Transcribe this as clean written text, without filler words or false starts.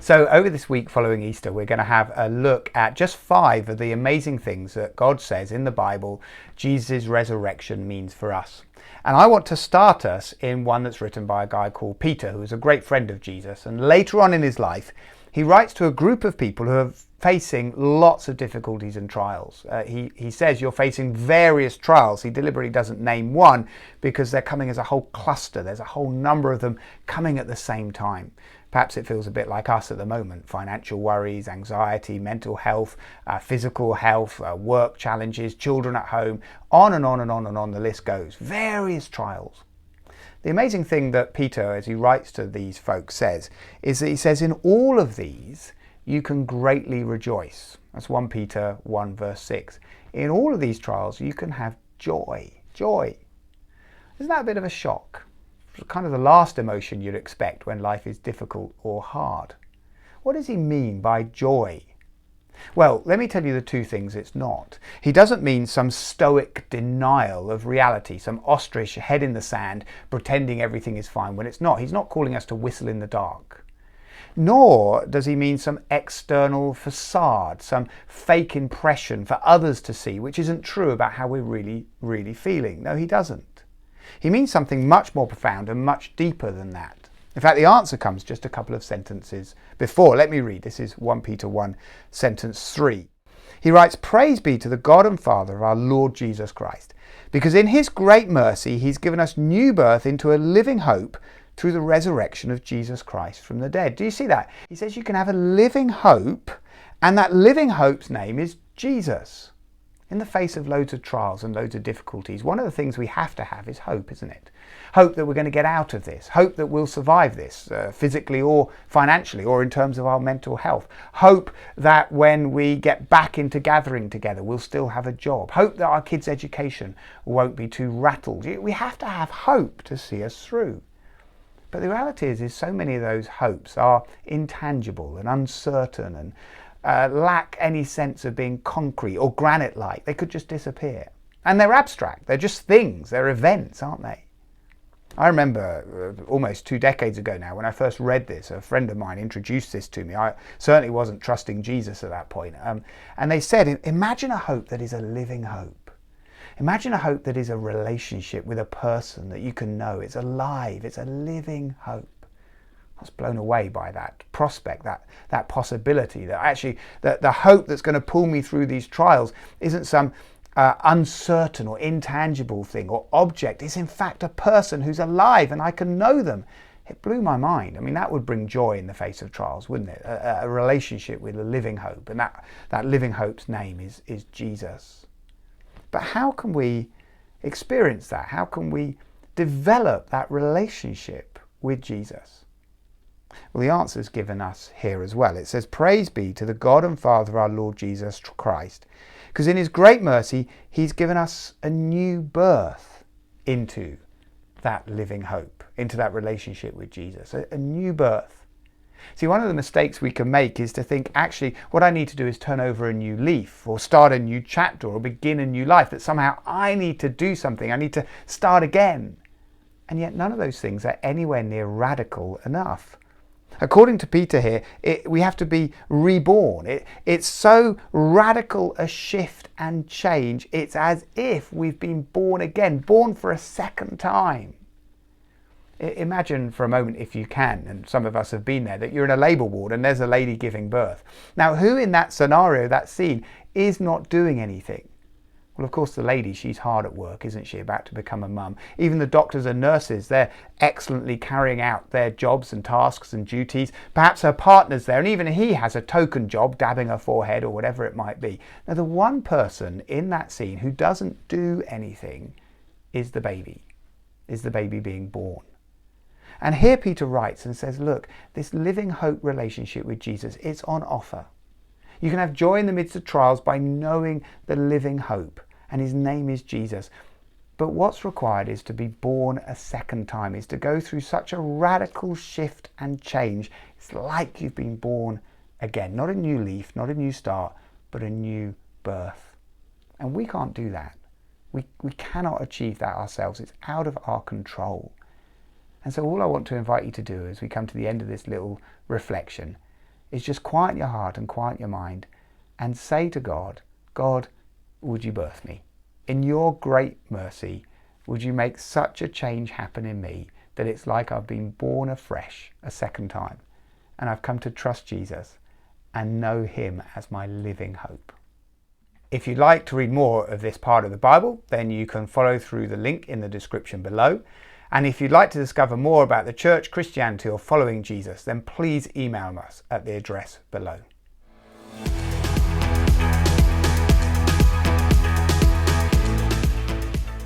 So over this week following Easter, we're going to have a look at just 5 of the amazing things that God says in the Bible Jesus' resurrection means for us. And I want to start us in one that's written by a guy called Peter, who is a great friend of Jesus. And later on in his life, he writes to a group of people who are facing lots of difficulties and trials. He says you're facing various trials. He deliberately doesn't name one because they're coming as a whole cluster. There's a whole number of them coming at the same time. Perhaps it feels a bit like us at the moment. Financial worries, anxiety, mental health, physical health, work challenges, children at home, on and on and on and on the list goes. Various trials. The amazing thing that Peter, as he writes to these folks, says is that he says in all of these you can greatly rejoice. That's 1 Peter 1 verse 6. In all of these trials you can have joy. Joy. Isn't that a bit of a shock? Kind of the last emotion you'd expect when life is difficult or hard. What does he mean by joy? Well, let me tell you the 2 things it's not. He doesn't mean some stoic denial of reality, some ostrich head in the sand pretending everything is fine when it's not. He's not calling us to whistle in the dark. Nor does he mean some external facade, some fake impression for others to see, which isn't true about how we're really feeling. No, he doesn't. He means something much more profound and much deeper than that. In fact, the answer comes just a couple of sentences before. Let me read. This is 1 Peter 1, sentence 3. He writes, "Praise be to the God and Father of our Lord Jesus Christ, because in his great mercy he's given us new birth into a living hope through the resurrection of Jesus Christ from the dead." Do you see that? He says you can have a living hope, and that living hope's name is Jesus. In the face of loads of trials and loads of difficulties, one of the things we have to have is hope, isn't it? Hope that we're going to get out of this. Hope that we'll survive this, physically or financially, or in terms of our mental health. Hope that when we get back into gathering together, we'll still have a job. Hope that our kids' education won't be too rattled. We have to have hope to see us through. But the reality is so many of those hopes are intangible and uncertain and lack any sense of being concrete or granite-like. They could just disappear. And they're abstract. They're just things. They're events, aren't they? I remember almost 2 decades ago now when I first read this, a friend of mine introduced this to me. I certainly wasn't trusting Jesus at that point. And they said, imagine a hope that is a living hope. Imagine a hope that is a relationship with a person that you can know. It's alive. It's a living hope. I was blown away by that prospect, that possibility, that actually the hope that's going to pull me through these trials isn't some uncertain or intangible thing or object. It's in fact a person who's alive and I can know them. It blew my mind. I mean, that would bring joy in the face of trials, wouldn't it? A relationship with a living hope, and that living hope's name is Jesus. But how can we experience that? How can we develop that relationship with Jesus? Well, the answer is given us here as well. It says, "Praise be to the God and Father of our Lord Jesus Christ, because in his great mercy he's given us a new birth into that living hope, into that relationship with Jesus, a new birth." See, one of the mistakes we can make is to think, actually, what I need to do is turn over a new leaf or start a new chapter or begin a new life, that somehow I need to do something, I need to start again. And yet none of those things are anywhere near radical enough. According to Peter here, we have to be reborn. It's so radical a shift and change. It's as if we've been born again, born for a second time. Imagine for a moment, if you can, and some of us have been there, that you're in a labour ward and there's a lady giving birth. Now, who in that scenario, that scene, is not doing anything? Well, of course, the lady, she's hard at work, isn't she, about to become a mum? Even the doctors and nurses, they're excellently carrying out their jobs and tasks and duties. Perhaps her partner's there, and even he has a token job, dabbing her forehead or whatever it might be. Now, the one person in that scene who doesn't do anything is the baby being born. And here Peter writes and says, look, this living hope relationship with Jesus, it's on offer. You can have joy in the midst of trials by knowing the living hope, and his name is Jesus. But what's required is to be born a second time, is to go through such a radical shift and change. It's like you've been born again. Not a new leaf, not a new start, but a new birth. And we can't do that. We cannot achieve that ourselves. It's out of our control. And so all I want to invite you to do as we come to the end of this little reflection is just quieten your heart and quieten your mind and say to God, God, would you birth me? In your great mercy, would you make such a change happen in me that it's like I've been born afresh a second time and I've come to trust Jesus and know him as my living hope. If you'd like to read more of this part of the Bible, then you can follow through the link in the description below. And if you'd like to discover more about the church, Christianity, or following Jesus, then please email us at the address below.